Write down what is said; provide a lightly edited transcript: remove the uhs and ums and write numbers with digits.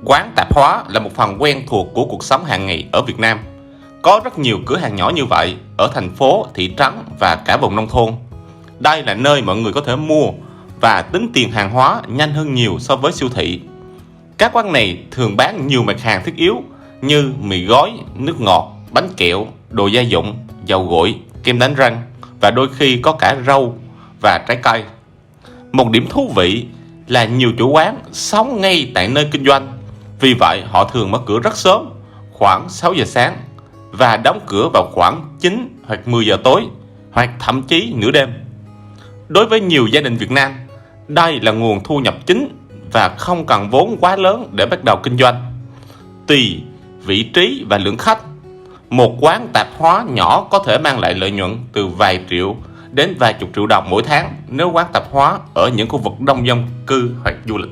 Quán tạp hóa là một phần quen thuộc của cuộc sống hàng ngày ở Việt Nam. Có rất nhiều cửa hàng nhỏ như vậy ở thành phố, thị trấn và cả vùng nông thôn. Đây là nơi mọi người có thể mua và tính tiền hàng hóa nhanh hơn nhiều so với siêu thị. Các quán này thường bán nhiều mặt hàng thiết yếu như mì gói, nước ngọt, bánh kẹo, đồ gia dụng, dầu gội, kem đánh răng và đôi khi có cả rau và trái cây. Một điểm thú vị là nhiều chủ quán sống ngay tại nơi kinh doanh. Vì vậy họ thường mở cửa rất sớm, khoảng 6 giờ sáng và đóng cửa vào khoảng 9 hoặc 10 giờ tối, hoặc thậm chí nửa đêm. Đối với nhiều gia đình Việt Nam, đây là nguồn thu nhập chính và không cần vốn quá lớn để bắt đầu kinh doanh. Tùy vị trí và lượng khách, một quán tạp hóa nhỏ có thể mang lại lợi nhuận từ vài triệu đến vài chục triệu đồng mỗi tháng nếu quán tạp hóa ở những khu vực đông dân cư hoặc du lịch.